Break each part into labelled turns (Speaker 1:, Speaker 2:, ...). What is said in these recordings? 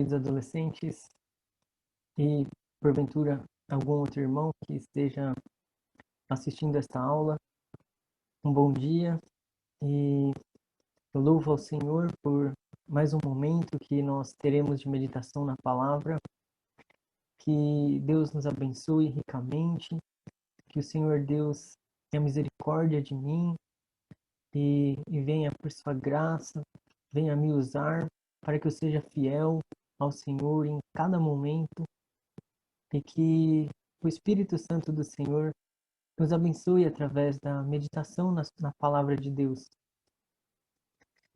Speaker 1: queridos adolescentes e, porventura, algum outro irmão que esteja assistindo esta aula. Um bom dia e eu louvo ao Senhor por mais um momento que nós teremos de meditação na palavra. Que Deus nos abençoe ricamente, que o Senhor Deus tenha misericórdia de mim e venha por sua graça, venha me usar para que eu seja fiel ao Senhor em cada momento e que o Espírito Santo do Senhor nos abençoe através da meditação na palavra de Deus.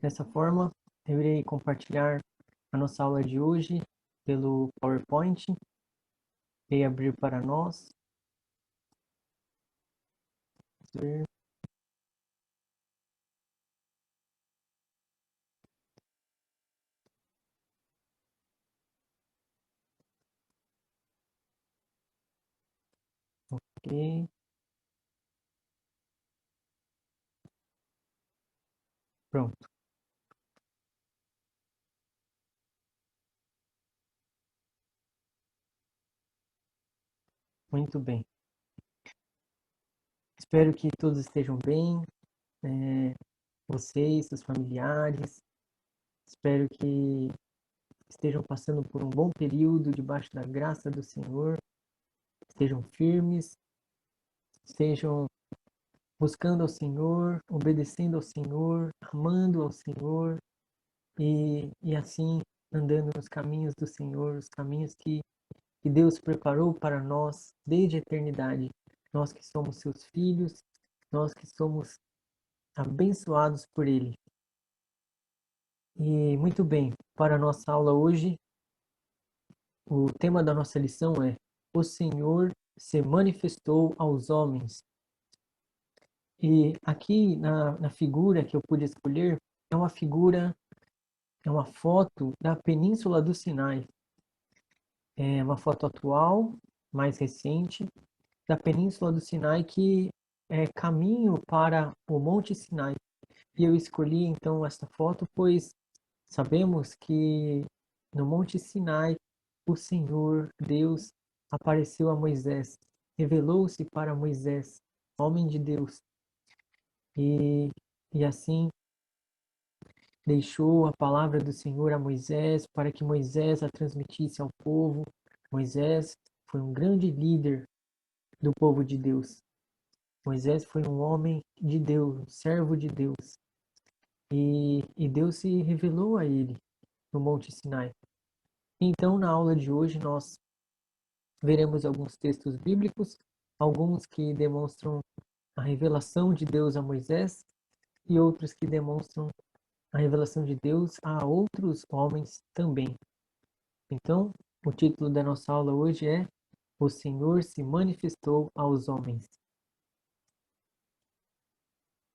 Speaker 1: Dessa forma, eu irei compartilhar a nossa aula de hoje pelo PowerPoint. Irei abrir para nós. Ok. Pronto. Muito bem. Espero que todos estejam bem, vocês, seus familiares. Espero que estejam passando por um bom período debaixo da graça do Senhor. Estejam firmes, estejam buscando ao Senhor, obedecendo ao Senhor, amando ao Senhor e assim andando nos caminhos do Senhor, os caminhos que Deus preparou para nós desde a eternidade. Nós que somos seus filhos, nós que somos abençoados por Ele. E muito bem, para a nossa aula hoje, o tema da nossa lição é: O Senhor se manifestou aos homens. E aqui na figura que eu pude escolher, é uma figura, é uma foto da Península do Sinai. É uma foto atual, mais recente, da Península do Sinai que é caminho para o Monte Sinai. E eu escolhi então esta foto, pois sabemos que no Monte Sinai o Senhor Deus apareceu a Moisés, revelou-se para Moisés, homem de Deus, e assim deixou a palavra do Senhor a Moisés para que Moisés a transmitisse ao povo. Moisés foi um grande líder do povo de Deus. Moisés foi um homem de Deus, um servo de Deus. E Deus se revelou a ele no Monte Sinai. Então, na aula de hoje, nós veremos alguns textos bíblicos, alguns que demonstram a revelação de Deus a Moisés e outros que demonstram a revelação de Deus a outros homens também. Então, o título da nossa aula hoje é: O Senhor se manifestou aos homens.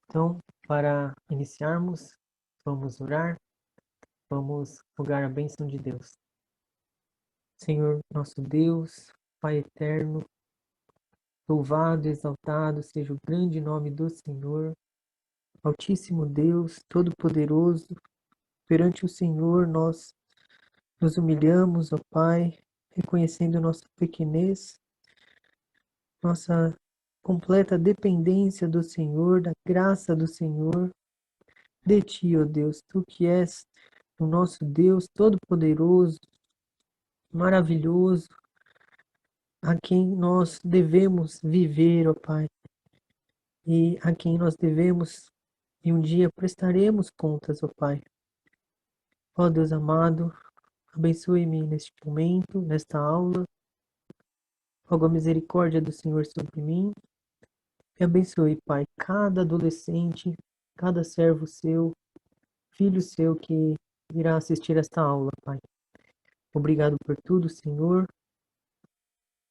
Speaker 1: Então, para iniciarmos, vamos orar, vamos rogar a bênção de Deus. Senhor, nosso Deus, Pai eterno, louvado e exaltado seja o grande nome do Senhor, Altíssimo Deus, Todo-Poderoso. Perante o Senhor nós nos humilhamos, ó Pai, reconhecendo nossa pequenez, nossa completa dependência do Senhor, da graça do Senhor, de Ti, ó Deus, Tu que és o nosso Deus Todo-Poderoso, maravilhoso, a quem nós devemos viver, ó Pai, e a quem nós devemos e um dia prestaremos contas, ó Pai. Ó Deus amado, abençoe-me neste momento, nesta aula. Rogo a misericórdia do Senhor sobre mim. E abençoe, Pai, cada adolescente, cada servo seu, filho seu que irá assistir esta aula, Pai. Obrigado por tudo, Senhor.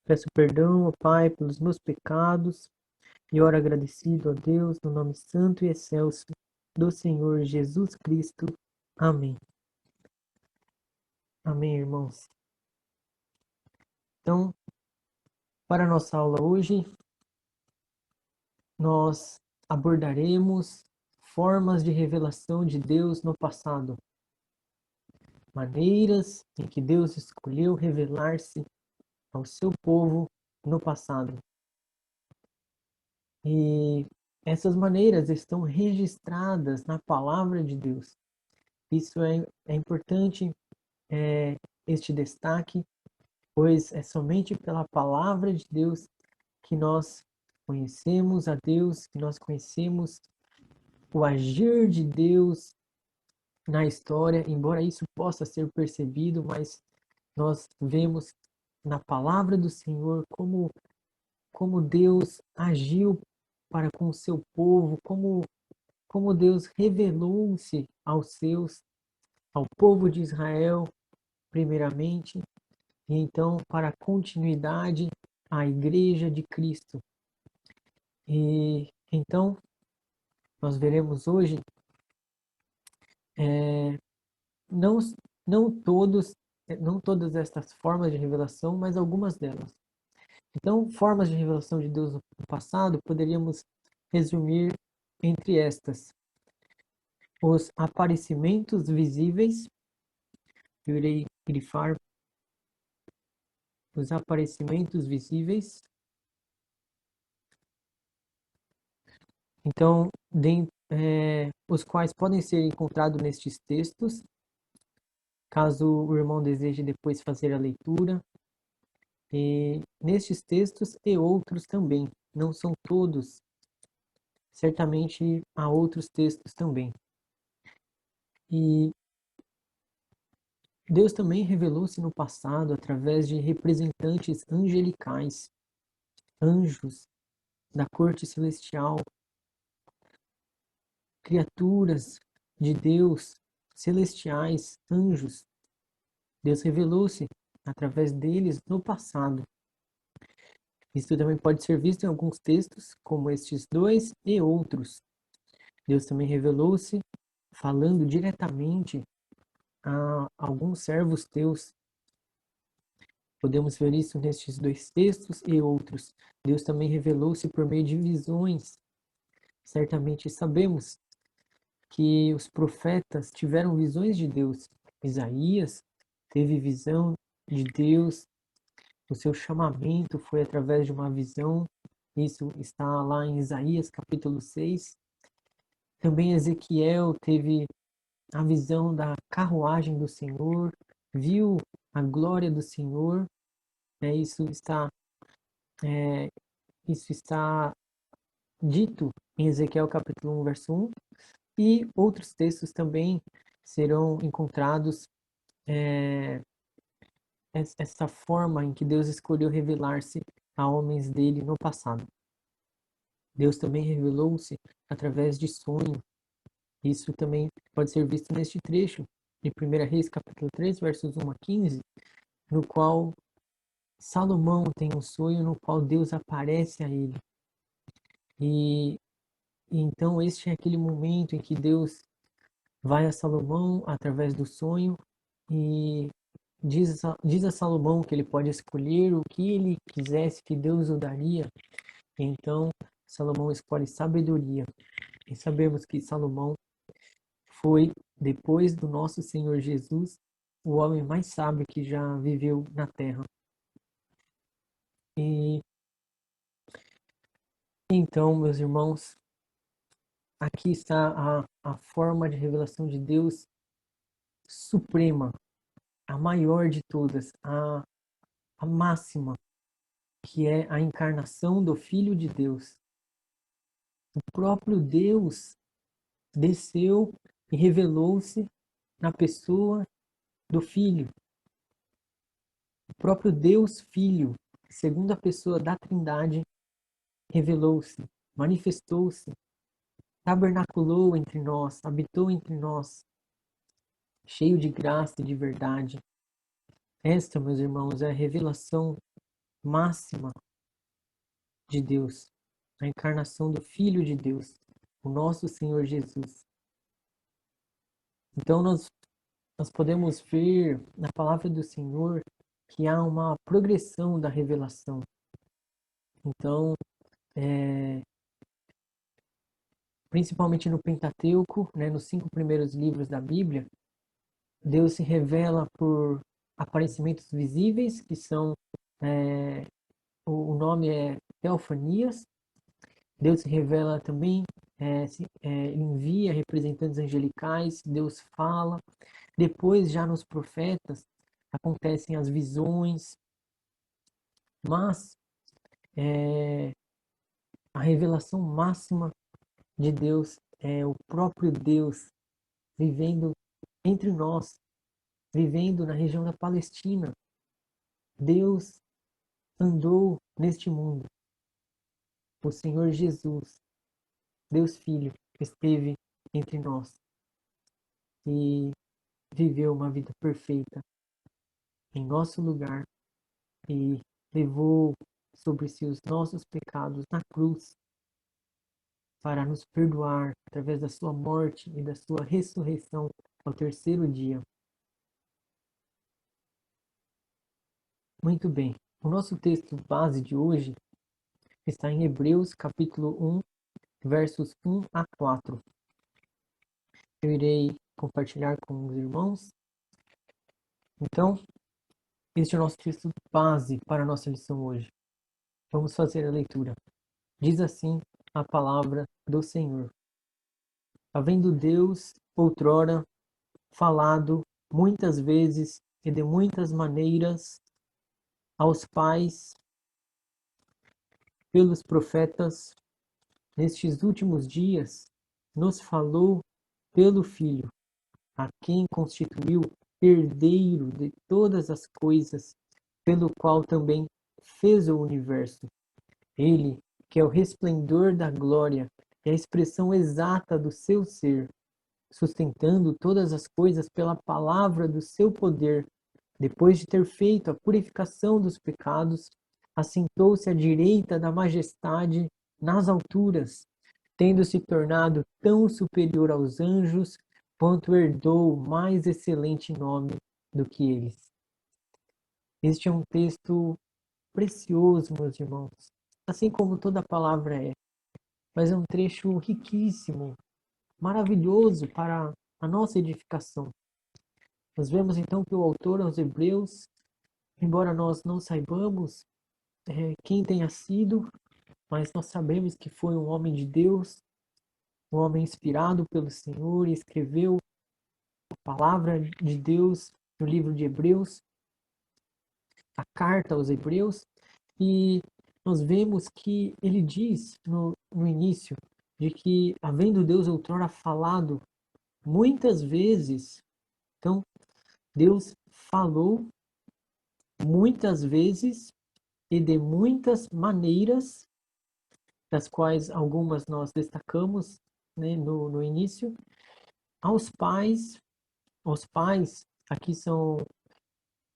Speaker 1: Peço perdão, ó Pai, pelos meus pecados e oro agradecido a Deus no nome santo e excelso do Senhor Jesus Cristo. Amém. Amém, irmãos. Então, para a nossa aula hoje, nós abordaremos formas de revelação de Deus no passado. maneiras em que Deus escolheu revelar-se ao seu povo no passado. E essas maneiras estão registradas na palavra de Deus. Isso é importante, este destaque, pois é somente pela palavra de Deus que nós conhecemos a Deus, que nós conhecemos o agir de Deus na história, embora isso possa ser percebido, mas nós vemos na palavra do Senhor como Deus agiu para com o seu povo, como Deus revelou-se ao povo de Israel, primeiramente, e então para a continuidade, à Igreja de Cristo. E então nós veremos hoje, não, não todos, não todas estas formas de revelação, mas algumas delas. Então, formas de revelação de Deus no passado, poderíamos resumir entre estas: os aparecimentos visíveis, eu irei grifar os aparecimentos visíveis. Então, os quais podem ser encontrados nestes textos, caso o irmão deseje depois fazer a leitura. E nestes textos e outros também, não são todos, certamente há outros textos também. E Deus também revelou-se no passado através de representantes angelicais, anjos da corte celestial, criaturas de Deus, celestiais, anjos. Deus revelou-se através deles no passado. Isso também pode ser visto em alguns textos, como estes dois e outros. Deus também revelou-se falando diretamente a alguns servos teus. Podemos ver isso nestes dois textos e outros. Deus também revelou-se por meio de visões. Certamente sabemos que os profetas tiveram visões de Deus. Isaías teve visão de Deus, o seu chamamento foi através de uma visão. Isso está lá em Isaías capítulo 6. Também Ezequiel teve a visão da carruagem do Senhor, viu a glória do Senhor. Né? Isso está dito em Ezequiel capítulo 1, verso 1. E outros textos também serão encontrados, essa forma em que Deus escolheu revelar-se a homens dele no passado. Deus também revelou-se através de sonho. Isso também pode ser visto neste trecho de 1 Reis, capítulo 3, versos 1 a 15, no qual Salomão tem um sonho no qual Deus aparece a ele. E então este é aquele momento em que Deus vai a Salomão através do sonho e diz a Salomão que ele pode escolher o que ele quisesse que Deus o daria. Então Salomão escolhe sabedoria. E sabemos que Salomão foi, depois do nosso Senhor Jesus, o homem mais sábio que já viveu na terra. E então, meus irmãos, aqui está a forma de revelação de Deus suprema, a maior de todas, a máxima, que é a encarnação do Filho de Deus. O próprio Deus desceu e revelou-se na pessoa do Filho. O próprio Deus Filho, segunda pessoa da Trindade, revelou-se, manifestou-se, tabernaculou entre nós, habitou entre nós, cheio de graça e de verdade. Esta, meus irmãos, é a revelação máxima de Deus, a encarnação do Filho de Deus, o nosso Senhor Jesus. Então, nós podemos ver na palavra do Senhor que há uma progressão da revelação. Então, principalmente no Pentateuco, né, nos 5 primeiros livros da Bíblia, Deus se revela por aparecimentos visíveis, que são, o nome é teofanias. Deus se revela também, envia representantes angelicais, Deus fala. Depois, já nos profetas, acontecem as visões, mas a revelação máxima de Deus é o próprio Deus vivendo entre nós, vivendo na região da Palestina. Deus andou neste mundo. O Senhor Jesus, Deus Filho, esteve entre nós e viveu uma vida perfeita em nosso lugar e levou sobre si os nossos pecados na cruz para nos perdoar através da sua morte e da sua ressurreição ao terceiro dia. Muito bem. O nosso texto base de hoje está em Hebreus capítulo 1, versos 1 a 4. Eu irei compartilhar com os irmãos. Então, este é o nosso texto base para a nossa lição hoje. Vamos fazer a leitura. Diz assim a palavra do Senhor. Havendo Deus outrora falado muitas vezes e de muitas maneiras aos pais pelos profetas, nestes últimos dias nos falou pelo Filho, a quem constituiu herdeiro de todas as coisas, pelo qual também fez o universo. Ele, que é o resplendor da glória e a expressão exata do seu ser, sustentando todas as coisas pela palavra do seu poder, depois de ter feito a purificação dos pecados, assentou-se à direita da majestade nas alturas, tendo se tornado tão superior aos anjos, quanto herdou mais excelente nome do que eles. Este é um texto precioso, meus irmãos, assim como toda a palavra é, mas é um trecho riquíssimo, maravilhoso para a nossa edificação. Nós vemos então que o autor aos Hebreus, embora nós não saibamos quem tenha sido, mas nós sabemos que foi um homem de Deus, um homem inspirado pelo Senhor, e escreveu a palavra de Deus no livro de Hebreus, a carta aos Hebreus, e nós vemos que ele diz no início de que, havendo Deus outrora falado muitas vezes, então Deus falou muitas vezes e de muitas maneiras, das quais algumas nós destacamos, né, no início, aos pais. Os pais aqui são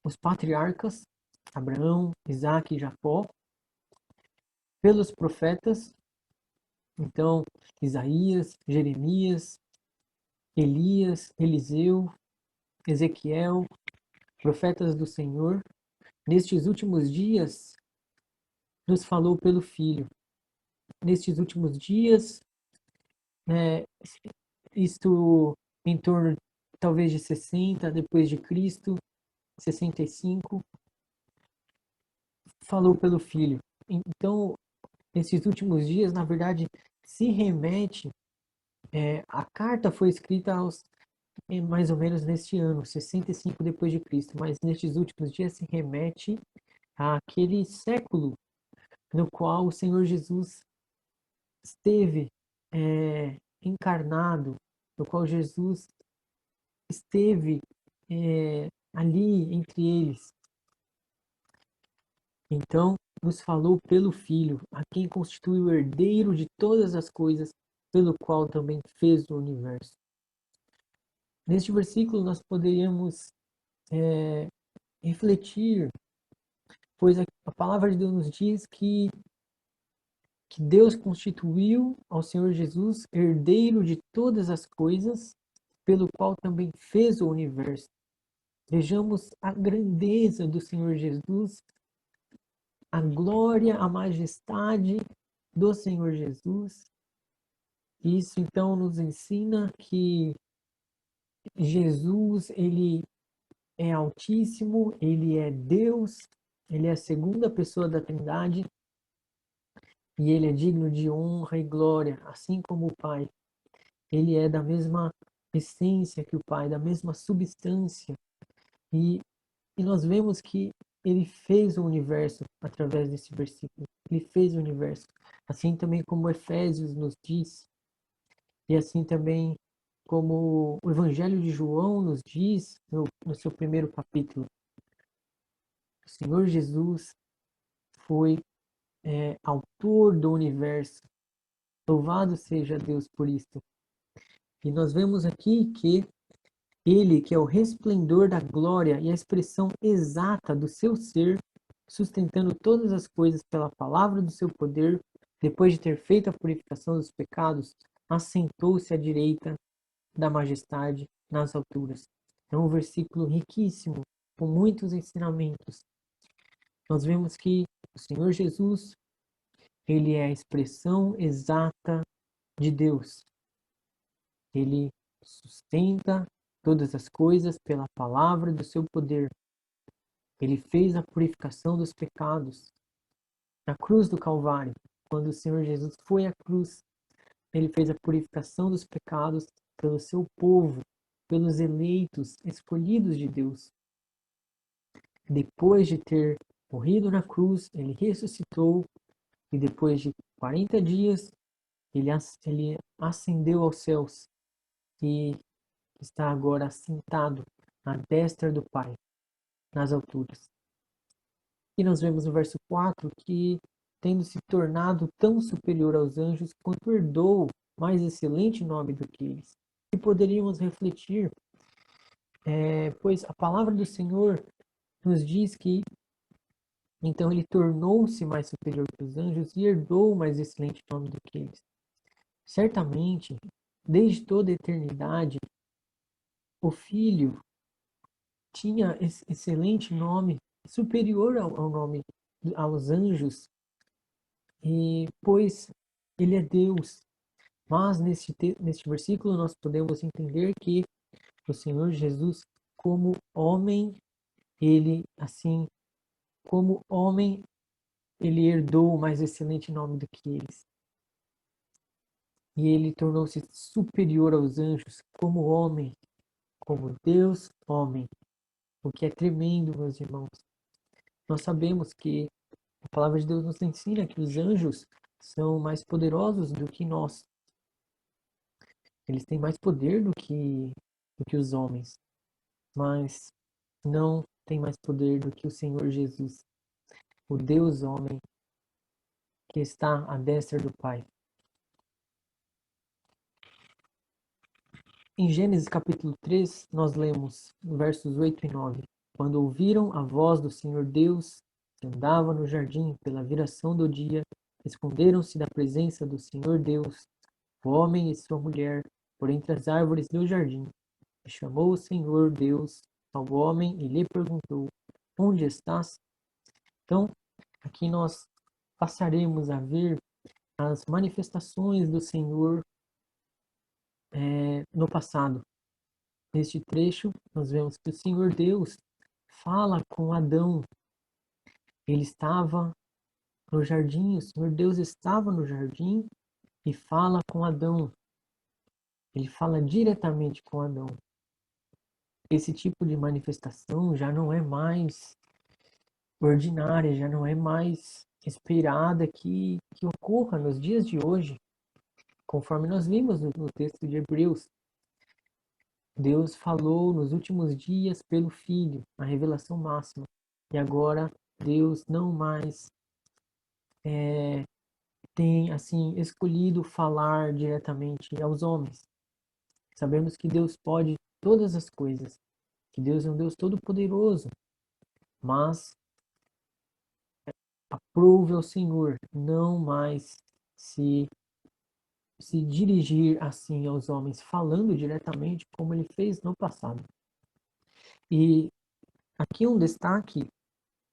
Speaker 1: os patriarcas, Abraão, Isaac e Jacó, pelos profetas, então Isaías, Jeremias, Elias, Eliseu, Ezequiel, profetas do Senhor. Nestes últimos dias, nos falou pelo Filho. Nestes últimos dias, né, isto em torno talvez de 60 depois de Cristo, 65, falou pelo Filho. Então, nesses últimos dias, na verdade, se remete, a carta foi escrita mais ou menos neste ano, 65 depois de Cristo, mas nestes últimos dias se remete àquele século no qual o Senhor Jesus esteve encarnado, no qual Jesus esteve ali entre eles. Então, nos falou pelo Filho, a quem constitui o herdeiro de todas as coisas, pelo qual também fez o universo. Neste versículo nós poderíamos refletir, pois a palavra de Deus nos diz que Deus constituiu ao Senhor Jesus herdeiro de todas as coisas, pelo qual também fez o universo. Vejamos a grandeza do Senhor Jesus, a glória, a majestade do Senhor Jesus. Isso então nos ensina que Jesus, ele é altíssimo, ele é Deus, ele é a segunda pessoa da Trindade e ele é digno de honra e glória, assim como o Pai. Ele é da mesma essência que o Pai, da mesma substância. E, e nós vemos que ele fez o universo através desse versículo. Ele fez o universo. Assim também como Efésios nos diz, e assim também como o Evangelho de João nos diz no seu primeiro capítulo. O Senhor Jesus foi autor do universo. Louvado seja Deus por isso. E nós vemos aqui que ele, que é o resplendor da glória e a expressão exata do seu ser, sustentando todas as coisas pela palavra do seu poder, depois de ter feito a purificação dos pecados, assentou-se à direita da majestade nas alturas. É um versículo riquíssimo, com muitos ensinamentos. Nós vemos que o Senhor Jesus, ele é a expressão exata de Deus. Ele sustenta todas as coisas pela palavra do seu poder. Ele fez a purificação dos pecados. Na cruz do Calvário, quando o Senhor Jesus foi à cruz, ele fez a purificação dos pecados pelo seu povo, pelos eleitos, escolhidos de Deus. Depois de ter morrido na cruz, ele ressuscitou e depois de 40 dias ele ascendeu aos céus e está agora assentado à destra do Pai, nas alturas. E nós vemos no verso 4 que, tendo se tornado tão superior aos anjos, quanto herdou mais excelente nome do que eles. E poderíamos refletir, pois a palavra do Senhor nos diz que então ele tornou-se mais superior que os anjos e herdou mais excelente nome do que eles. Certamente, desde toda a eternidade, o Filho tinha esse excelente nome, superior ao nome aos anjos, e pois ele é Deus. Mas neste versículo nós podemos entender que o Senhor Jesus, como homem, ele assim, como homem, ele herdou o mais excelente nome do que eles. E ele tornou-se superior aos anjos como homem, como Deus homem, o que é tremendo, meus irmãos. Nós sabemos que a palavra de Deus nos ensina que os anjos são mais poderosos do que nós. Eles têm mais poder do que os homens, mas não têm mais poder do que o Senhor Jesus, o Deus homem que está à destra do Pai. Em Gênesis capítulo 3, nós lemos versos 8 e 9. Quando ouviram a voz do Senhor Deus, que andava no jardim pela viração do dia, esconderam-se da presença do Senhor Deus, o homem e sua mulher, por entre as árvores do jardim. E chamou o Senhor Deus ao homem e lhe perguntou: Onde estás? Então, aqui nós passaremos a ver as manifestações do Senhor no passado. Neste trecho, nós vemos que o Senhor Deus fala com Adão. Ele estava no jardim, o Senhor Deus estava no jardim e fala com Adão. Ele fala diretamente com Adão. Esse tipo de manifestação já não é mais ordinária, já não é mais esperada que ocorra nos dias de hoje, conforme nós vimos no texto de Hebreus. Deus falou nos últimos dias pelo Filho, a revelação máxima. E agora Deus não mais tem assim escolhido falar diretamente aos homens. Sabemos que Deus pode todas as coisas, que Deus é um Deus todo-poderoso, mas aprove ao Senhor não mais se dirigir assim aos homens, falando diretamente como ele fez no passado. E aqui um destaque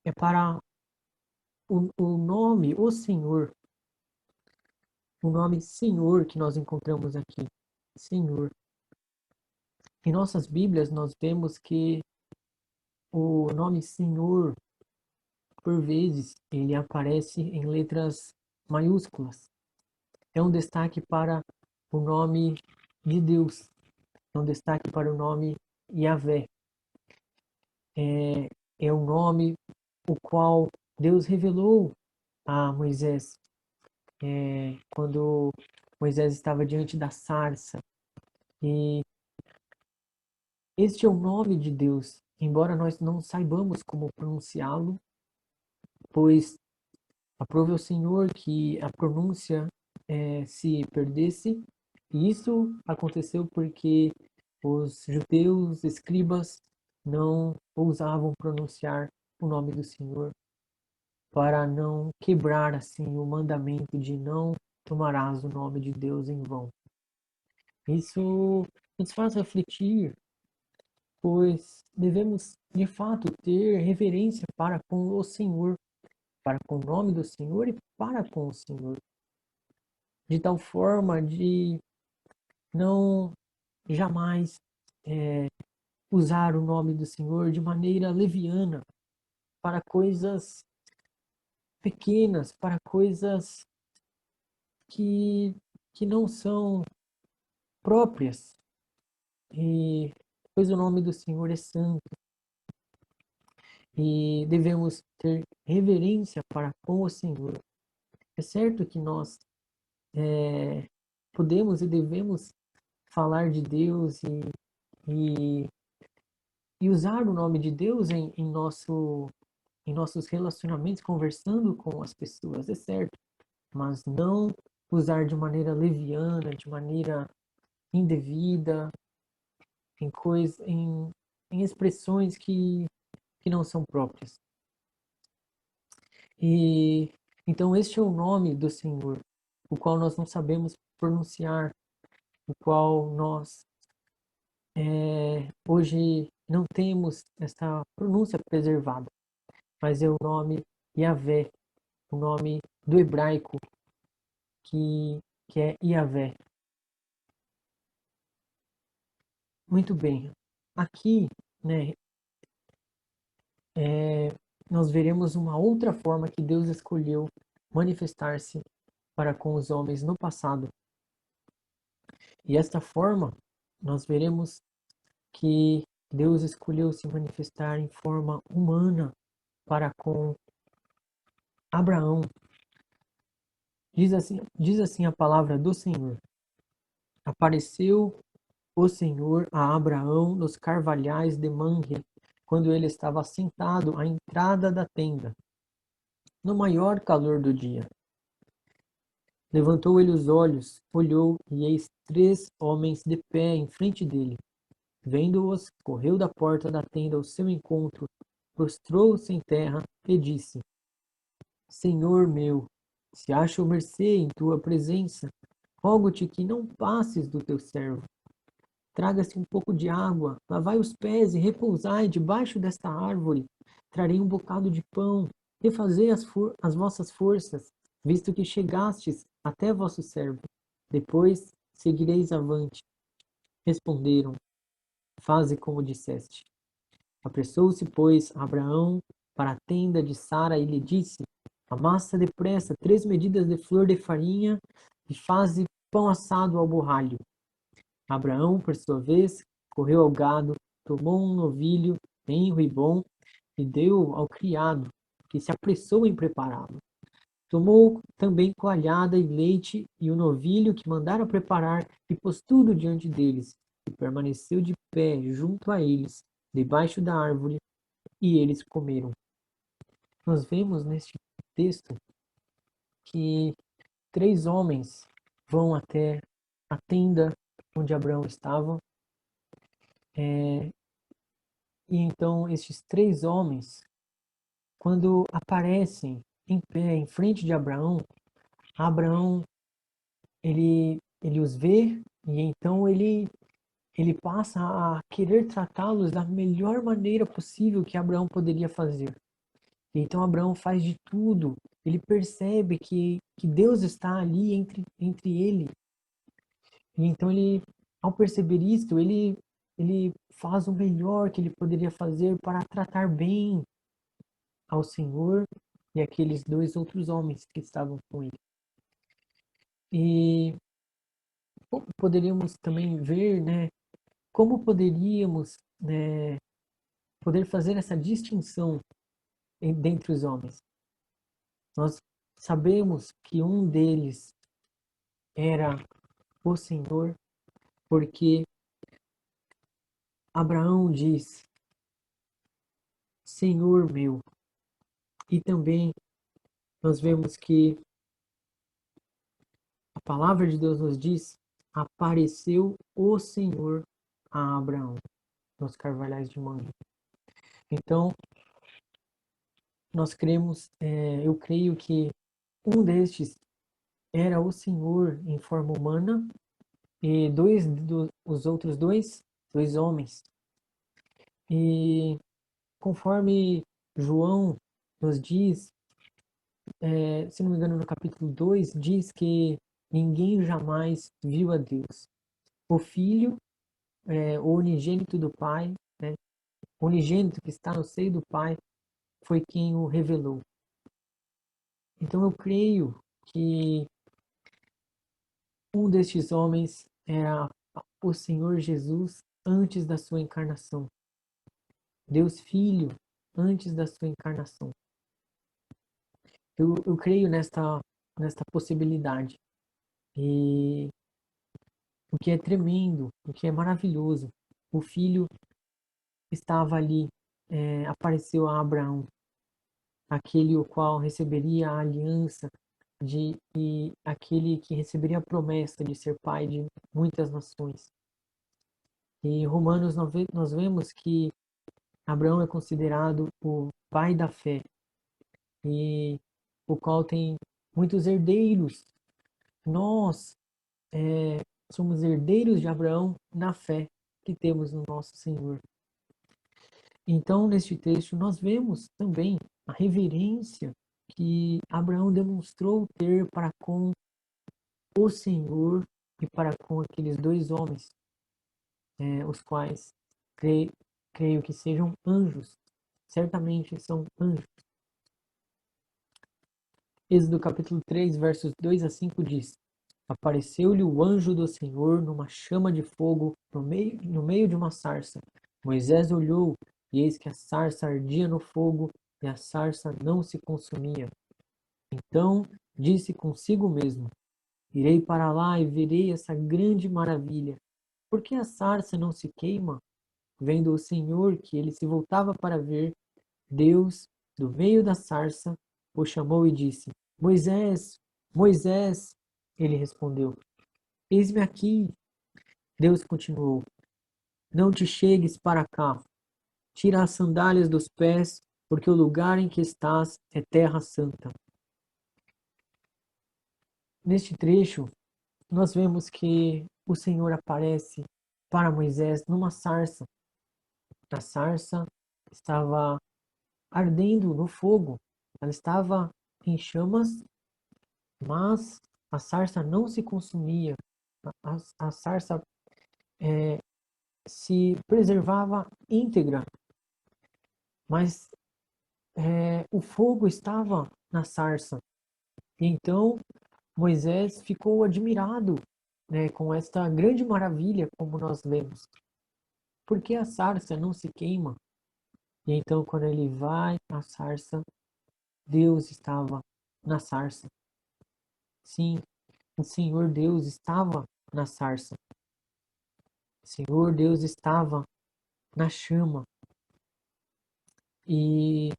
Speaker 1: é para o nome, o Senhor, o nome Senhor que nós encontramos aqui. Senhor. Em nossas Bíblias, nós vemos que o nome Senhor, por vezes, ele aparece em letras maiúsculas. É um destaque para o nome de Deus, é um destaque para o nome Yahvé. É o nome o qual Deus revelou a Moisés quando Moisés estava diante da sarça. E este é o nome de Deus, embora nós não saibamos como pronunciá-lo, pois aprove ao Senhor que a pronúncia se perdesse. E isso aconteceu porque os judeus escribas não ousavam pronunciar o nome do Senhor, para não quebrar assim o mandamento de não tomarás o nome de Deus em vão. Isso nos faz refletir, pois devemos de fato ter reverência para com o Senhor, para com o nome do Senhor e para com o Senhor, de tal forma de não jamais usar o nome do Senhor de maneira leviana para coisas pequenas, para coisas que, que não são próprias. E pois o nome do Senhor é santo e devemos ter reverência para com o Senhor. É certo que nós podemos e devemos falar de Deus e, e usar o nome de Deus em nossos relacionamentos, conversando com as pessoas, é certo, mas não usar de maneira leviana, de maneira indevida, em expressões que não são próprias. E então este é o nome do Senhor, o qual nós não sabemos pronunciar, o qual nós hoje não temos essa pronúncia preservada, mas é o nome Yahvé, o nome do hebraico que é Yahvé. Muito bem. Aqui, né, nós veremos uma outra forma que Deus escolheu manifestar-se para com os homens no passado. E esta forma, nós veremos que Deus escolheu se manifestar em forma humana para com Abraão. Diz assim a palavra do Senhor. Apareceu o Senhor a Abraão nos carvalhais de Manre, quando ele estava sentado à entrada da tenda, no maior calor do dia. Levantou ele os olhos, olhou, e eis 3 homens de pé em frente dele. Vendo-os, correu da porta da tenda ao seu encontro, prostrou-se em terra e disse: Senhor meu, se acho mercê em tua presença, rogo-te que não passes do teu servo. Traga-se um pouco de água, lavai os pés e repousai debaixo desta árvore. Trarei um bocado de pão, refazei as vossas forças, visto que chegastes até vosso servo. Depois seguireis avante. Responderam: Faze como disseste. Apressou-se, pois, Abraão para a tenda de Sara e lhe disse: Amassa depressa 3 medidas de flor de farinha e faze pão assado ao borralho. Abraão, por sua vez, correu ao gado, tomou um novilho tenro e bom e deu ao criado, que se apressou em prepará-lo. Tomou também coalhada e leite e o novilho que mandara preparar e pôs tudo diante deles, e permaneceu de pé junto a eles, debaixo da árvore, e eles comeram. Nós vemos neste texto que 3 homens vão até a tenda onde Abraão estava, e então estes 3 homens, quando aparecem em pé em frente de Abraão, Abraão ele os vê e então ele passa a querer tratá-los da melhor maneira possível que Abraão poderia fazer. Então Abraão faz de tudo. Ele percebe que Deus está ali entre ele. E então ao perceber isto, ele ele faz o melhor que ele poderia fazer para tratar bem ao Senhor e aqueles dois outros homens que estavam com ele. E poderíamos também ver, né, como poderíamos, né, poder fazer essa distinção dentre os homens. Nós sabemos que um deles era o Senhor, porque Abraão diz, Senhor meu. E também nós vemos que a palavra de Deus nos diz, apareceu o Senhor a Abraão, nos carvalhais de Mamre. Então, nós cremos, eu creio que um destes era o Senhor em forma humana e os outros dois homens. E conforme João nos diz, se não me engano no capítulo 2, diz que ninguém jamais viu a Deus. O Filho, o unigênito do Pai, né, o unigênito que está no seio do Pai, foi quem o revelou. Então eu creio que um destes homens era o Senhor Jesus antes da sua encarnação. Deus Filho antes da sua encarnação. Eu creio nesta possibilidade. E o que é tremendo, o que é maravilhoso, o Filho estava ali, apareceu a Abraão, aquele o qual receberia a aliança e aquele que receberia a promessa de ser pai de muitas nações. E em Romanos nós vemos que Abraão é considerado o pai da fé, e o qual tem muitos herdeiros. Nós somos herdeiros de Abraão na fé que temos no nosso Senhor. Então, neste texto, nós vemos também a reverência que Abraão demonstrou ter para com o Senhor e para com aqueles dois homens, os quais creio que sejam anjos. Certamente são anjos. Êxodo capítulo 3, versos 2 a 5 diz: Apareceu-lhe o anjo do Senhor numa chama de fogo no meio de uma sarça. Moisés olhou, e eis que a sarça ardia no fogo, e a sarça não se consumia. Então disse consigo mesmo: Irei para lá e verei essa grande maravilha. Por que a sarça não se queima? Vendo o Senhor que ele se voltava para ver, Deus, do meio da sarça, o chamou e disse: Moisés, Moisés. Ele respondeu: Eis-me aqui. Deus continuou: Não te chegues para cá. Tira as sandálias dos pés, porque o lugar em que estás é terra santa. Neste trecho, nós vemos que o Senhor aparece para Moisés numa sarça. A sarça estava ardendo no fogo. Ela estava em chamas, mas a sarça não se consumia. A sarça se preservava íntegra, mas o fogo estava na sarça. E então Moisés ficou admirado, né, com esta grande maravilha, como nós vemos. Por que a sarça não se queima? E então, quando ele vai à sarça, Deus estava na sarça. Sim, o Senhor Deus estava na sarça. O Senhor Deus estava na chama. E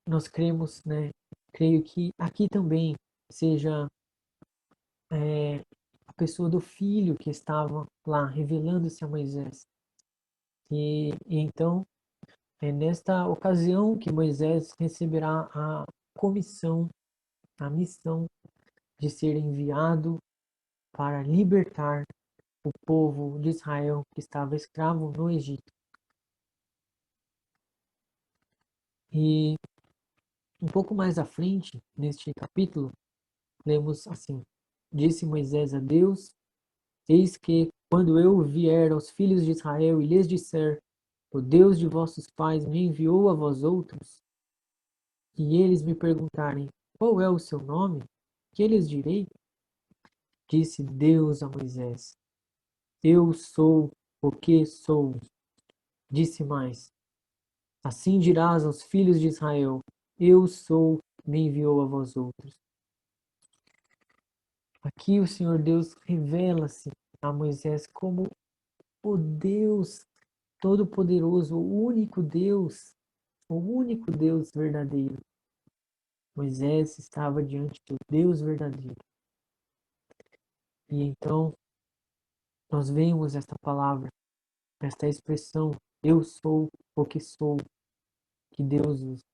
Speaker 1: nós cremos, né? Creio que aqui também seja a pessoa do Filho que estava lá revelando-se a Moisés. E então é nesta ocasião que Moisés receberá a comissão, a missão de ser enviado para libertar o povo de Israel que estava escravo no Egito. E um pouco mais à frente, neste capítulo, lemos assim: Disse Moisés a Deus: Eis que Quando eu vier aos filhos de Israel e lhes disser, o Deus de vossos pais me enviou a vós outros, e eles me perguntarem, qual é o seu nome? Que lhes direi? Disse Deus a Moisés, eu sou o que sou. Disse mais, assim dirás aos filhos de Israel, eu sou, me enviou a vós outros. Aqui o Senhor Deus revela-se a Moisés como o Deus Todo-Poderoso, o único Deus verdadeiro. Moisés estava diante do Deus verdadeiro. E então nós vemos esta palavra, esta expressão, eu sou o que sou, que Deus usa.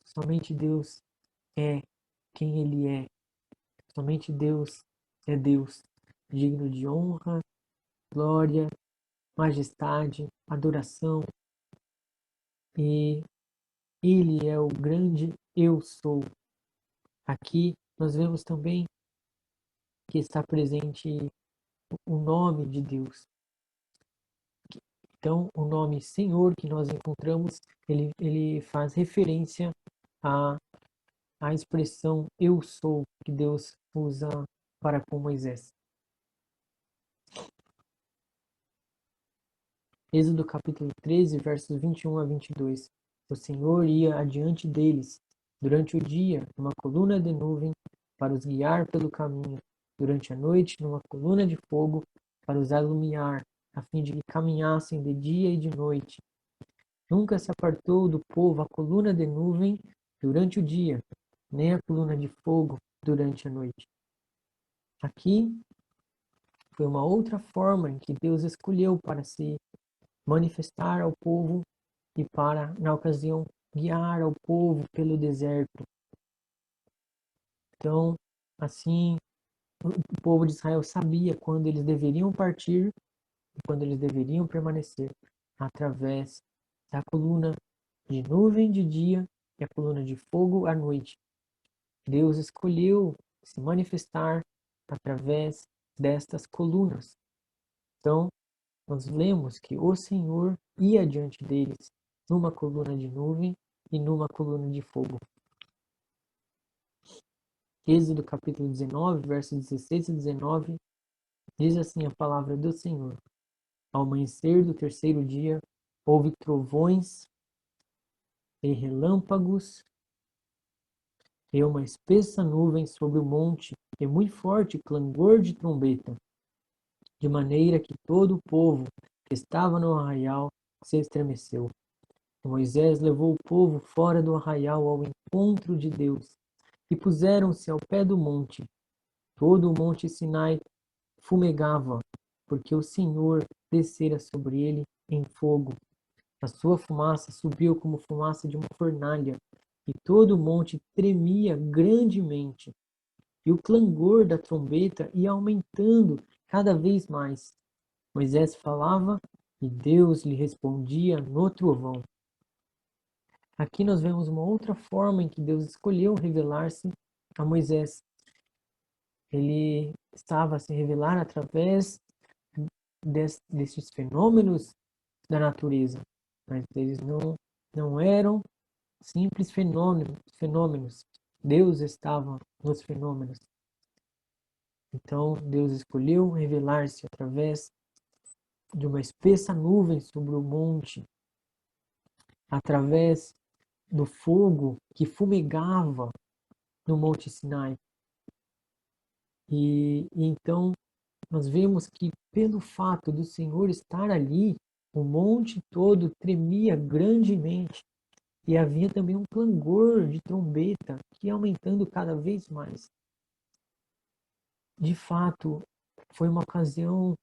Speaker 1: Somente Deus é quem Ele é. Somente Deus é Deus, digno de honra, glória, majestade, adoração. E Ele é o grande eu sou. Aqui nós vemos também que está presente o nome de Deus. Então, o nome Senhor que nós encontramos, ele faz referência à, à expressão eu sou que Deus usa para com Moisés. Êxodo capítulo 13, versos 21 a 22. O Senhor ia adiante deles durante o dia numa coluna de nuvem para os guiar pelo caminho, durante a noite numa coluna de fogo para os alumiar, a fim de que caminhassem de dia e de noite. Nunca se apartou do povo a coluna de nuvem durante o dia, nem a coluna de fogo durante a noite. Aqui foi uma outra forma em que Deus escolheu para se manifestar ao povo e para, na ocasião, guiar ao povo pelo deserto. Então, assim, o povo de Israel sabia quando eles deveriam partir e quando eles deveriam permanecer através da coluna de nuvem de dia e a coluna de fogo à noite. Deus escolheu se manifestar através destas colunas. Então, nós lemos que o Senhor ia diante deles numa coluna de nuvem e numa coluna de fogo. Êxodo capítulo 19, versos 16 e 19, diz assim a palavra do Senhor. Ao amanhecer do terceiro dia, houve trovões e relâmpagos e uma espessa nuvem sobre o monte e muito forte clangor de trombeta, de maneira que todo o povo que estava no arraial se estremeceu. Moisés levou o povo fora do arraial ao encontro de Deus, e puseram-se ao pé do monte. Todo o monte Sinai fumegava, porque o Senhor descera sobre ele em fogo. A sua fumaça subiu como fumaça de uma fornalha, e todo o monte tremia grandemente. E o clangor da trombeta ia aumentando cada vez mais. Moisés falava e Deus lhe respondia no trovão. Aqui nós vemos uma outra forma em que Deus escolheu revelar-se a Moisés. Ele estava a se revelar através desses fenômenos da natureza, mas eles não eram simples fenômenos. Deus estava nos fenômenos. Então Deus escolheu revelar-se através de uma espessa nuvem sobre o monte, através do fogo que fumegava no Monte Sinai. E então nós vemos que pelo fato do Senhor estar ali, o monte todo tremia grandemente e havia também um clangor de trombeta que ia aumentando cada vez mais. De fato, foi uma ocasião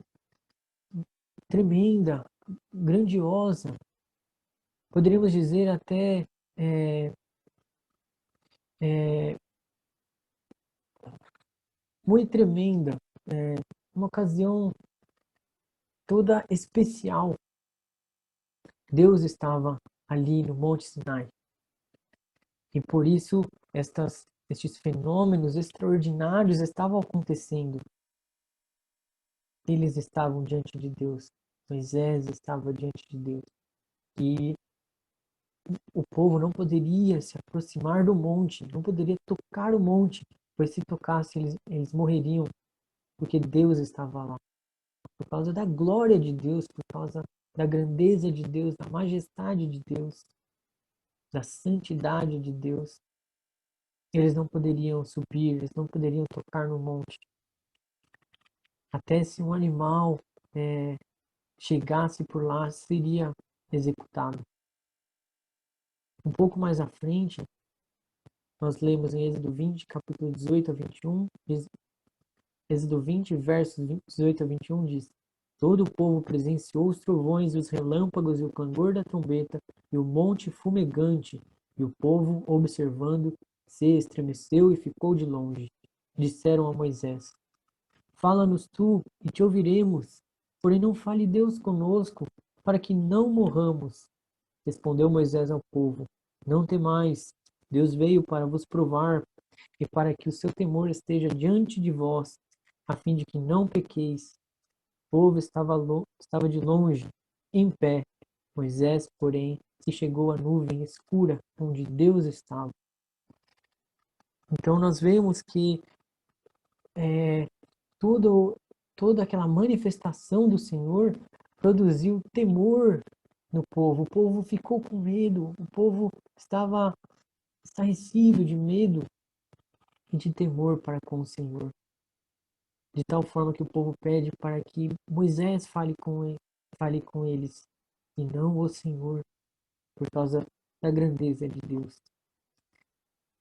Speaker 1: tremenda, grandiosa, poderíamos dizer até é, muito tremenda, uma ocasião toda especial. Deus estava ali no Monte Sinai. E por isso estes fenômenos extraordinários estavam acontecendo. eles estavam diante de Deus. Moisés estava diante de Deus. E o povo não poderia se aproximar do monte, não poderia tocar o monte, pois se tocasse eles morreriam, porque Deus estava lá. Por causa da glória de Deus, por causa da grandeza de Deus, da majestade de Deus, da santidade de Deus, eles não poderiam subir, eles não poderiam tocar no monte. Até se um animal chegasse por lá, seria executado. Um pouco mais à frente, nós lemos em Êxodo 20, capítulo 18 a 21, Êxodo 20, versos 18 a 21 diz: Todo o povo presenciou os trovões, os relâmpagos e o clangor da trombeta e o monte fumegante, e o povo, observando, se estremeceu e ficou de longe. Disseram a Moisés: Fala-nos tu, e te ouviremos. Porém não fale Deus conosco, para que não morramos. Respondeu Moisés ao povo: Não temais, Deus veio para vos provar, e para que o seu temor esteja diante de vós, a fim de que não pequeis. O povo estava de longe, em pé. Moisés, porém, se chegou à nuvem escura onde Deus estava. Então nós vemos que tudo, toda aquela manifestação do Senhor produziu temor no povo. O povo ficou com medo, o povo estava estarrecido de medo e de temor para com o Senhor. De tal forma que o povo pede para que Moisés fale com eles, e não o Senhor, por causa da grandeza de Deus.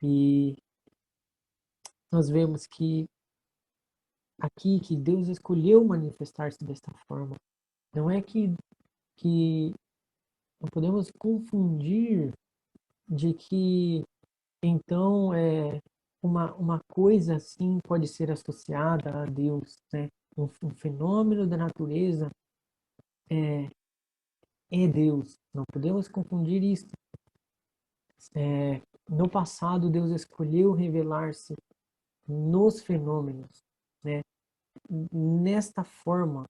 Speaker 1: E nós vemos que aqui que Deus escolheu manifestar-se desta forma. Não é que não podemos confundir de que então uma coisa assim pode ser associada a Deus, né? Um fenômeno da natureza é Deus. Não podemos confundir isso. No passado, Deus escolheu revelar-se nos fenômenos, né? Nesta forma,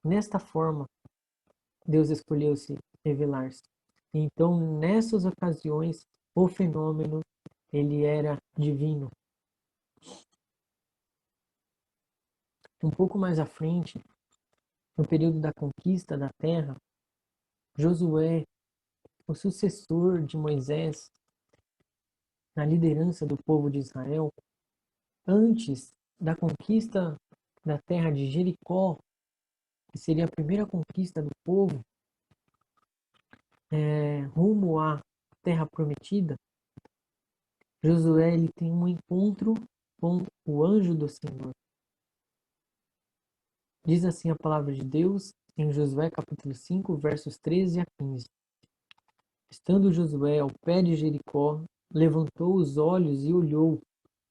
Speaker 1: nesta forma, Deus escolheu se revelar-se. Então, nessas ocasiões, o fenômeno ele era divino. Um pouco mais à frente, no período da conquista da terra, Josué, o sucessor de Moisés, na liderança do povo de Israel, antes da conquista da terra de Jericó, que seria a primeira conquista do povo, rumo à terra prometida, Josué ele tem um encontro com o anjo do Senhor. Diz assim a palavra de Deus em Josué capítulo 5, versos 13 a 15. Estando Josué ao pé de Jericó, levantou os olhos e olhou.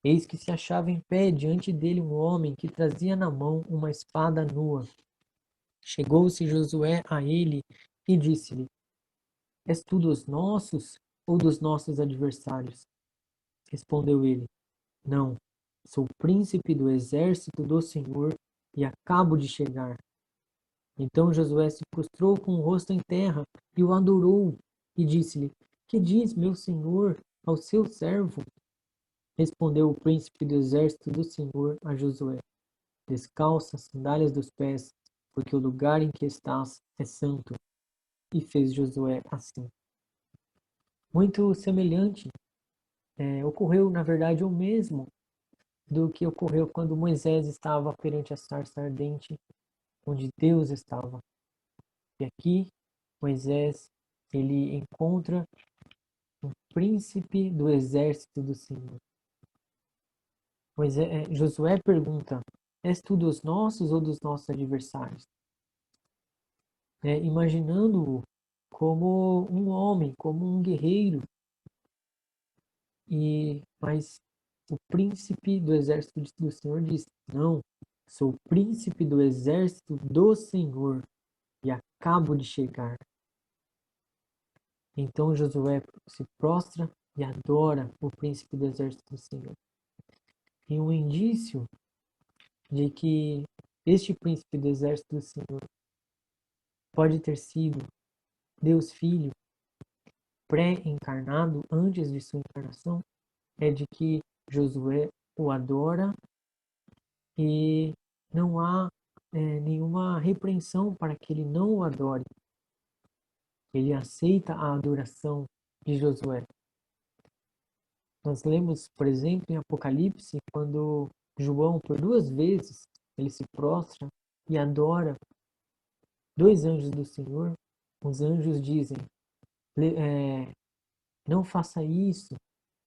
Speaker 1: Eis que se achava em pé diante dele um homem que trazia na mão uma espada nua. Chegou-se Josué a ele e disse-lhe: És tu dos nossos ou dos nossos adversários? Respondeu ele: Não, sou príncipe do exército do Senhor e acabo de chegar. Então Josué se prostrou com o rosto em terra e o adorou e disse-lhe: Que diz meu senhor ao seu servo? Respondeu o príncipe do exército do Senhor a Josué: Descalça as sandálias dos pés, porque o lugar em que estás é santo. E fez Josué assim. Muito semelhante, ocorreu na verdade o mesmo do que ocorreu quando Moisés estava perante a sarça ardente, onde Deus estava. E aqui Moisés ele encontra o príncipe do exército do Senhor. Josué pergunta: És tu dos nossos ou dos nossos adversários? Imaginando-o como um homem, como um guerreiro, mas o príncipe do exército do Senhor diz: Não, sou o príncipe do exército do Senhor e acabo de chegar. Então Josué se prostra e adora o príncipe do exército do Senhor. E um indício de que Este príncipe do exército do Senhor pode ter sido Deus Filho pré-encarnado antes de sua encarnação? É de que Josué o adora e não há nenhuma repreensão para que ele não o adore. Ele aceita a adoração de Josué. Nós lemos, por exemplo, em Apocalipse, quando João, por 2 vezes, ele se prostra e adora 2 anjos do Senhor. Os anjos dizem, não faça isso,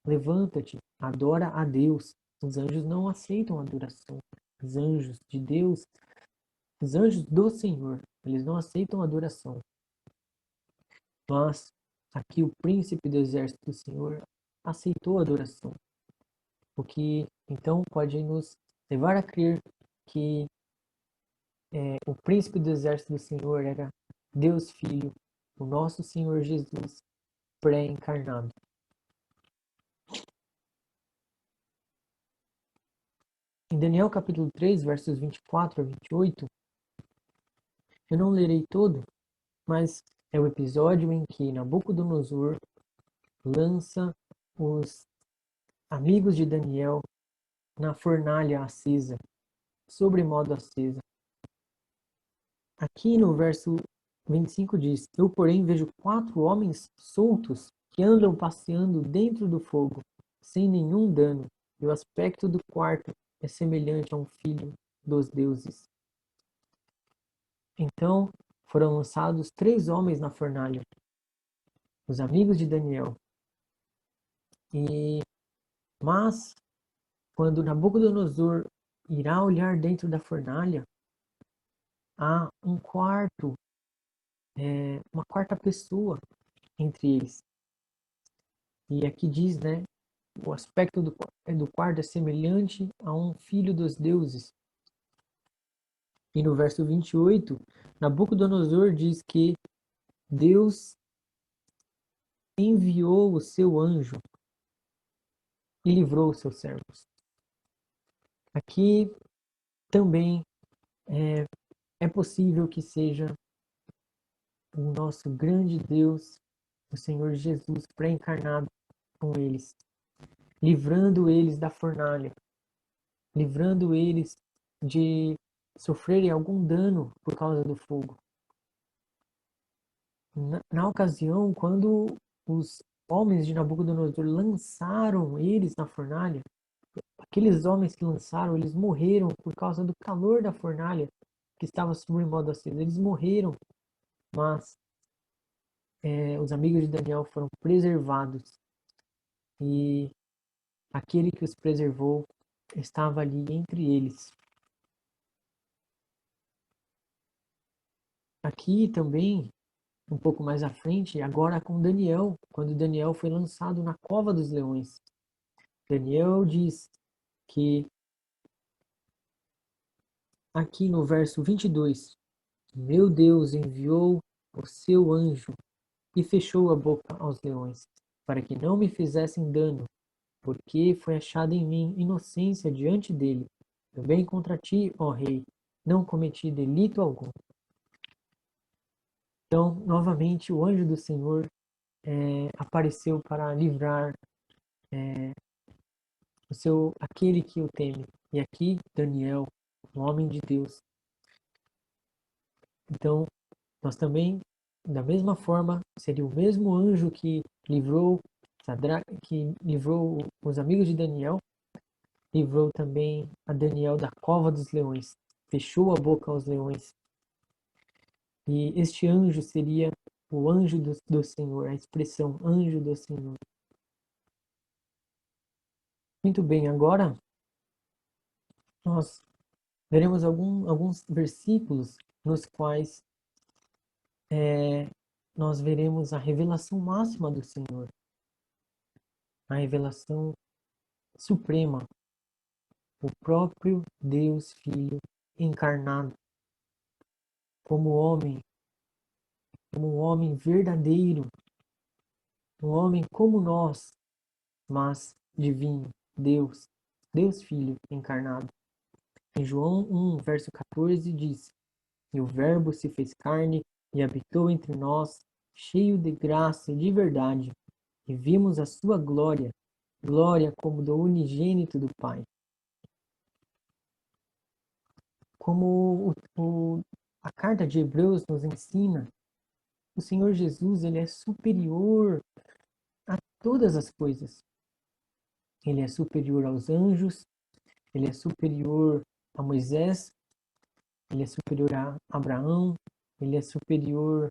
Speaker 1: levanta-te, adora a Deus. Os anjos não aceitam adoração. Os anjos de Deus, os anjos do Senhor, eles não aceitam adoração. Mas aqui o príncipe do exército do Senhor aceitou a adoração. O que então pode nos levar a crer que o príncipe do exército do Senhor era Deus Filho, o nosso Senhor Jesus pré-encarnado. Em Daniel capítulo 3, versos 24 a 28, eu não lerei todo, mas é o episódio em que Nabucodonosor lança os amigos de Daniel na fornalha acesa, sobremodo acesa. Aqui no verso 25 diz: Eu, porém, vejo 4 homens soltos que andam passeando dentro do fogo, sem nenhum dano, e o aspecto do quarto é semelhante a um filho dos deuses. Então foram lançados 3 homens na fornalha, os amigos de Daniel. Mas, quando Nabucodonosor irá olhar dentro da fornalha, há uma quarta pessoa entre eles. E aqui diz, né, o aspecto do quarto é semelhante a um filho dos deuses. E no verso 28, Nabucodonosor diz que Deus enviou o seu anjo e livrou os seus servos. Aqui também é possível que seja o nosso grande Deus, o Senhor Jesus pré-encarnado com eles, livrando eles da fornalha, livrando eles de sofrerem algum dano por causa do fogo. Na ocasião, quando os homens de Nabucodonosor lançaram eles na fornalha, aqueles homens que lançaram, eles morreram por causa do calor da fornalha que estava sob modo aceso. Eles morreram, mas os amigos de Daniel foram preservados e aquele que os preservou estava ali entre eles. Aqui também, um pouco mais à frente, agora com Daniel, quando Daniel foi lançado na cova dos leões. Daniel diz que aqui no verso 22, meu Deus enviou o seu anjo e fechou a boca aos leões, para que não me fizessem dano, porque foi achada em mim inocência diante dele. Também contra ti, ó rei, não cometi delito algum. Então, novamente, o anjo do Senhor apareceu para livrar aquele que o teme. E aqui, Daniel, um homem de Deus. Então, nós também, da mesma forma, seria o mesmo anjo que livrou os amigos de Daniel, livrou também a Daniel da cova dos leões, fechou a boca aos leões. E este anjo seria o anjo do Senhor, a expressão anjo do Senhor. Muito bem, agora nós veremos alguns versículos nos quais nós veremos a revelação máxima do Senhor, a revelação suprema, o próprio Deus Filho encarnado como um homem verdadeiro, um homem como nós, mas divino, Deus Filho encarnado. Em João 1, verso 14, diz: E o Verbo se fez carne e habitou entre nós, cheio de graça e de verdade, e vimos a sua glória, glória como do unigênito do Pai. Como a carta de Hebreus nos ensina, o Senhor Jesus, ele é superior a todas as coisas. Ele é superior aos anjos, ele é superior a Moisés, ele é superior a Abraão, ele é superior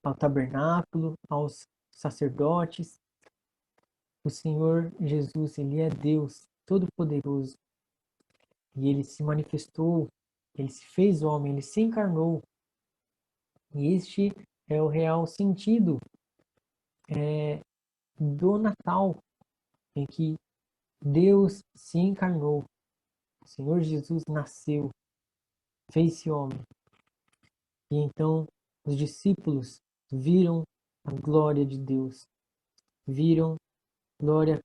Speaker 1: ao tabernáculo, aos sacerdotes. O Senhor Jesus, ele é Deus Todo-Poderoso e ele se manifestou, ele se fez homem, ele se encarnou. E este é o real sentido do Natal, em que Deus se encarnou. O Senhor Jesus nasceu, fez-se homem. E então os discípulos viram a glória de Deus, viram a glória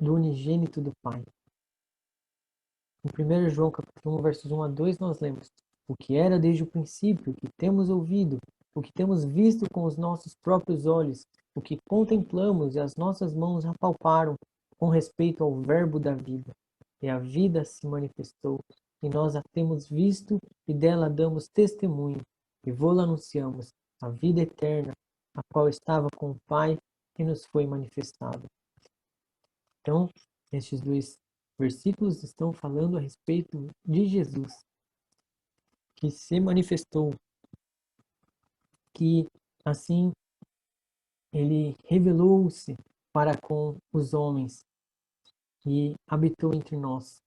Speaker 1: do unigênito do Pai. Em 1 João capítulo 1, versos 1 a 2, nós lemos: O que era desde o princípio, o que temos ouvido, o que temos visto com os nossos próprios olhos, o que contemplamos e as nossas mãos apalparam com respeito ao Verbo da vida. E a vida se manifestou, e nós a temos visto e dela damos testemunho, e vô-la anunciamos, a vida eterna, a qual estava com o Pai e nos foi manifestada. Então, estes dois versículos estão falando a respeito de Jesus, que se manifestou, que assim ele revelou-se para com os homens e habitou entre nós.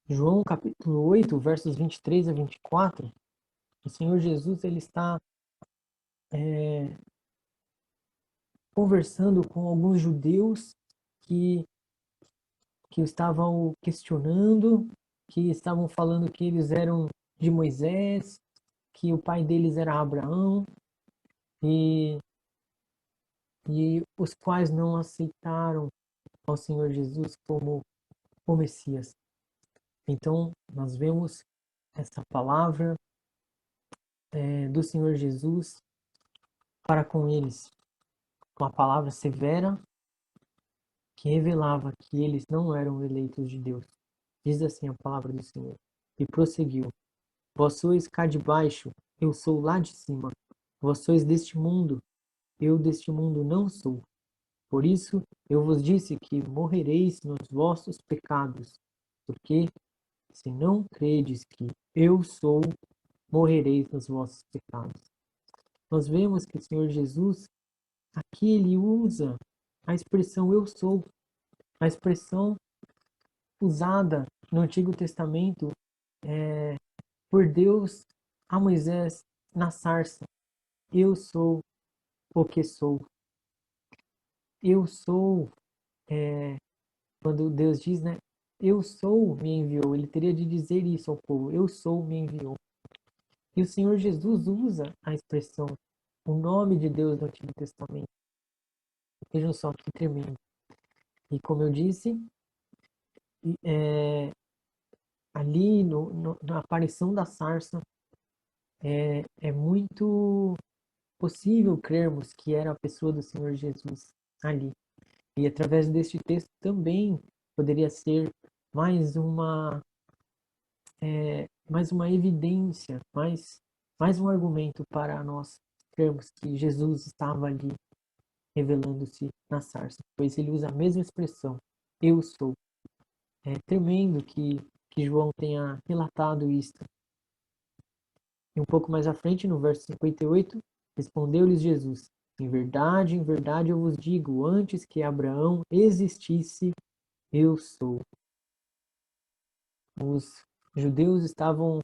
Speaker 1: João capítulo 8, versos 23 a 24, o Senhor Jesus ele está conversando com alguns judeus que, que estavam questionando, que estavam falando que eles eram de Moisés, que o pai deles era Abraão, e, e os quais não aceitaram ao Senhor Jesus como o Messias. Então, nós vemos essa palavra do Senhor Jesus para com eles, uma palavra severa que revelava que eles não eram eleitos de Deus. Diz assim a palavra do Senhor. E prosseguiu: Vós sois cá de baixo, eu sou lá de cima. Vós sois deste mundo, eu deste mundo não sou. Por isso eu vos disse que morrereis nos vossos pecados, porque se não credes que eu sou, morrereis nos vossos pecados. Nós vemos que o Senhor Jesus, aqui ele usa a expressão eu sou, a expressão usada no Antigo Testamento por Deus a Moisés na sarça. Eu sou o que sou. Eu sou, quando Deus diz, né? Eu sou me enviou. Ele teria de dizer isso ao povo. Eu sou me enviou. E o Senhor Jesus usa a expressão, o nome de Deus no Antigo Testamento. Vejam só que tremendo. E como eu disse, ali na aparição da sarça, é muito possível crermos que era a pessoa do Senhor Jesus ali. E através deste texto também poderia ser mais uma, mais uma evidência, mais um argumento para nós crermos que Jesus estava ali revelando-se na sarça, pois ele usa a mesma expressão, eu sou. É tremendo que João tenha relatado isto. E um pouco mais à frente, no verso 58, respondeu-lhes Jesus: em verdade eu vos digo, antes que Abraão existisse, eu sou. Os judeus estavam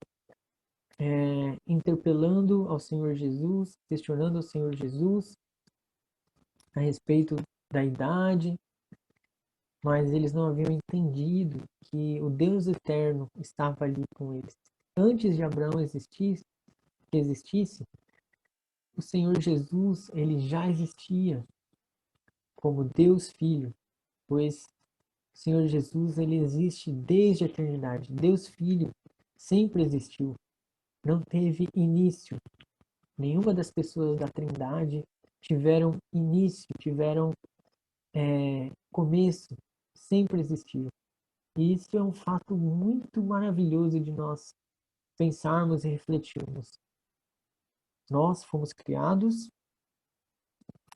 Speaker 1: interpelando ao Senhor Jesus, questionando ao Senhor Jesus a respeito da idade, mas eles não haviam entendido que o Deus eterno estava ali com eles. Antes de Abraão existisse, o Senhor Jesus, ele já existia como Deus Filho, pois O Senhor Jesus, ele existe desde a eternidade. Deus Filho sempre existiu. Não teve início. Nenhuma das pessoas da Trindade tiveram início, tiveram começo. Sempre existiu. E isso é um fato muito maravilhoso de nós pensarmos e refletirmos. Nós fomos criados,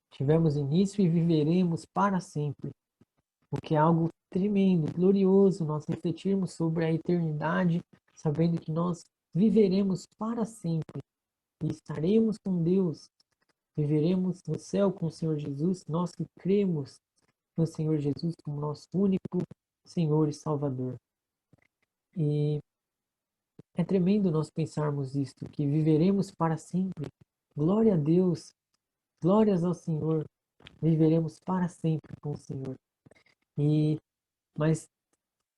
Speaker 1: tivemos início e viveremos para sempre. O que é algo tremendo, glorioso, nós refletirmos sobre a eternidade, sabendo que nós viveremos para sempre e estaremos com Deus, viveremos no céu com o Senhor Jesus, nós que cremos no Senhor Jesus como nosso único Senhor e Salvador. E é tremendo nós pensarmos isto, que viveremos para sempre. Glória a Deus, glórias ao Senhor, viveremos para sempre com o Senhor. Mas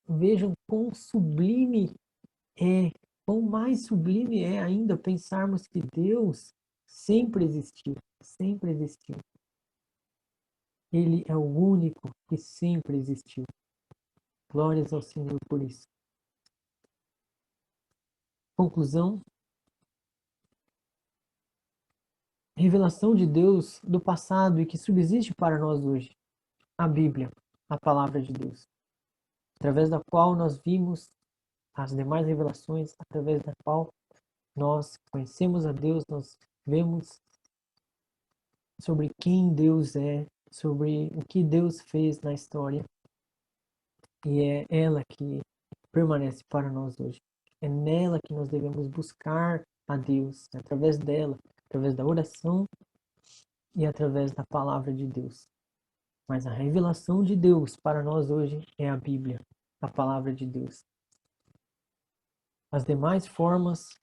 Speaker 1: vejam quão sublime é, quão mais sublime é ainda pensarmos que Deus sempre existiu, sempre existiu. Ele é o único que sempre existiu. Glórias ao Senhor por isso. Conclusão. Revelação de Deus do passado e que subsiste para nós hoje. A Bíblia, a palavra de Deus, através da qual nós vimos as demais revelações, através da qual nós conhecemos a Deus, nós vemos sobre quem Deus é, sobre o que Deus fez na história. E é ela que permanece para nós hoje. É nela que nós devemos buscar a Deus, através dela, através da oração e através da palavra de Deus. Mas a revelação de Deus para nós hoje é a Bíblia, a palavra de Deus. As demais formas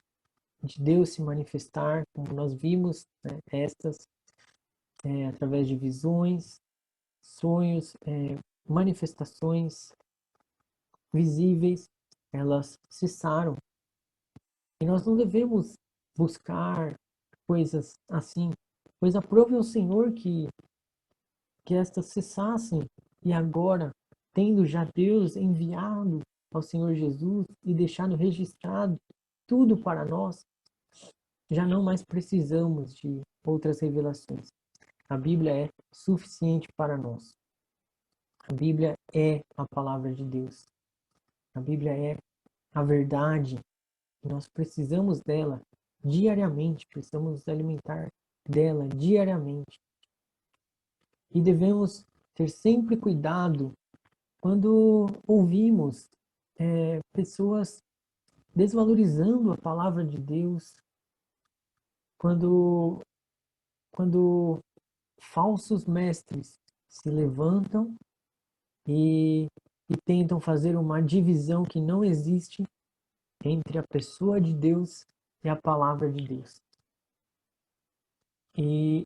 Speaker 1: de Deus se manifestar, como nós vimos, né, estas, através de visões, sonhos, manifestações visíveis, elas cessaram. E nós não devemos buscar coisas assim, pois aprove ao Senhor que estas cessassem. E agora, tendo já Deus enviado ao Senhor Jesus e deixado registrado tudo para nós, já não mais precisamos de outras revelações. A Bíblia é suficiente para nós. A Bíblia é a palavra de Deus. A Bíblia é a verdade. Nós precisamos dela diariamente, precisamos nos alimentar dela diariamente. E devemos ter sempre cuidado quando ouvimos pessoas desvalorizando a palavra de Deus, quando falsos mestres se levantam e tentam fazer uma divisão que não existe entre a pessoa de Deus e a palavra de Deus. E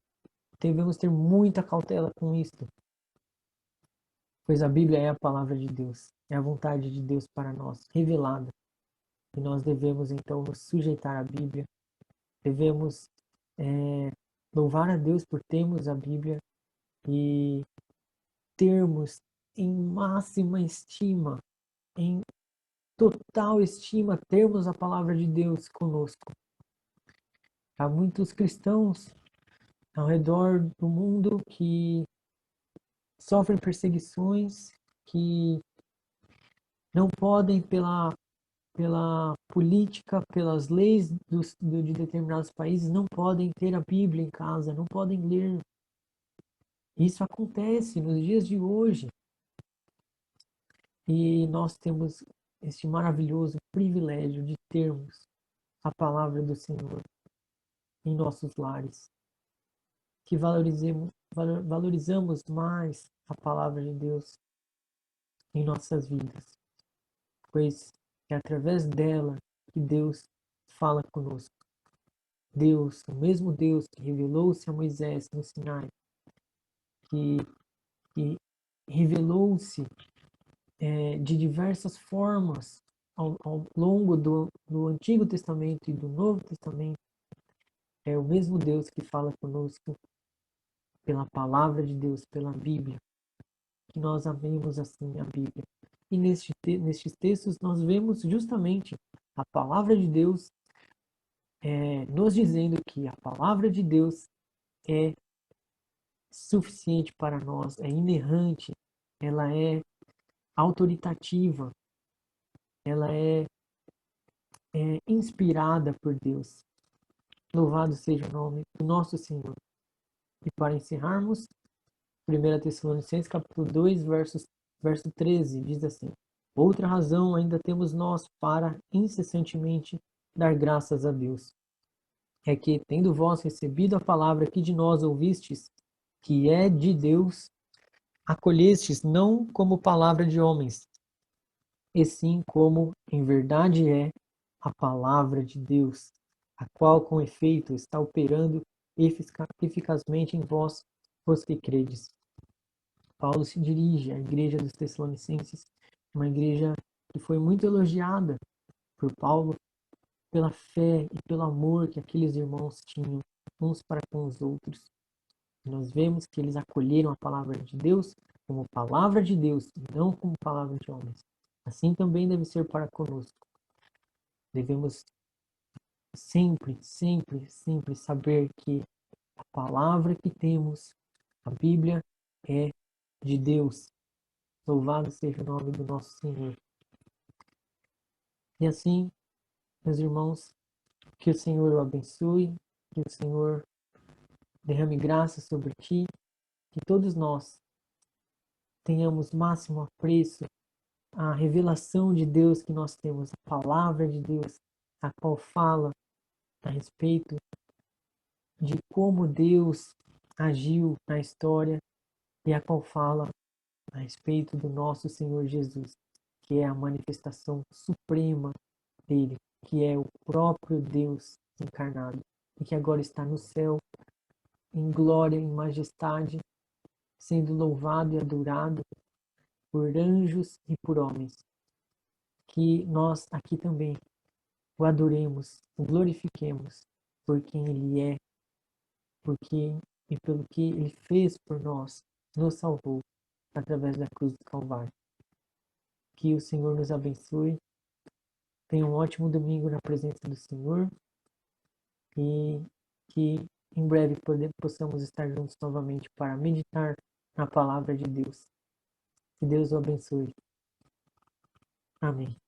Speaker 1: devemos ter muita cautela com isto, pois a Bíblia é a palavra de Deus, é a vontade de Deus para nós, revelada. E nós devemos então nos sujeitar à Bíblia, devemos louvar a Deus por termos a Bíblia e termos em máxima estima, em total estima, termos a palavra de Deus conosco. Há muitos cristãos ao redor do mundo que sofrem perseguições, que não podem, pela política, pelas leis de determinados países, não podem ter a Bíblia em casa, não podem ler. Isso acontece nos dias de hoje. E nós temos este maravilhoso privilégio de termos a palavra do Senhor em nossos lares. Que valorizamos mais a palavra de Deus em nossas vidas, pois é através dela que Deus fala conosco. Deus, o mesmo Deus que revelou-se a Moisés no Sinai, que revelou-se de diversas formas ao longo do Antigo Testamento e do Novo Testamento, é o mesmo Deus que fala conosco pela palavra de Deus, pela Bíblia. que nós amemos assim a Bíblia. E nestes textos nós vemos justamente a palavra de Deus nos dizendo que a palavra de Deus é suficiente para nós, é inerrante, ela é autoritativa, ela é inspirada por Deus. Louvado seja o nome do nosso Senhor. E para encerrarmos, 1 Tessalonicenses capítulo 2, verso 13, diz assim: outra razão ainda temos nós para incessantemente dar graças a Deus, é que, tendo vós recebido a palavra que de nós ouvistes, que é de Deus, acolhestes não como palavra de homens, e sim como em verdade é a palavra de Deus, a qual com efeito está operando eficazmente em vós, os que credes. Paulo se dirige à igreja dos Tessalonicenses, uma igreja que foi muito elogiada por Paulo pela fé e pelo amor que aqueles irmãos tinham uns para com os outros. Nós vemos que eles acolheram a palavra de Deus como palavra de Deus e não como palavra de homens. Assim também deve ser para conosco. Devemos sempre, sempre, sempre saber que a palavra que temos, a Bíblia, é de Deus. Louvado seja o nome do nosso Senhor. E assim, meus irmãos, que o Senhor o abençoe, que o Senhor derrame graça sobre ti, que todos nós tenhamos máximo apreço à revelação de Deus que nós temos, a palavra de Deus, a qual fala a respeito de como Deus agiu na história e a qual fala a respeito do nosso Senhor Jesus, que é a manifestação suprema dele, que é o próprio Deus encarnado e que agora está no céu, em glória, em majestade, sendo louvado e adorado por anjos e por homens. Que nós aqui também o adoremos, o glorifiquemos por quem ele é, porque e pelo que ele fez por nós, nos salvou através da cruz do Calvário. Que o Senhor nos abençoe. Tenha um ótimo domingo na presença do Senhor e que em breve possamos estar juntos novamente para meditar na palavra de Deus. Que Deus o abençoe. Amém.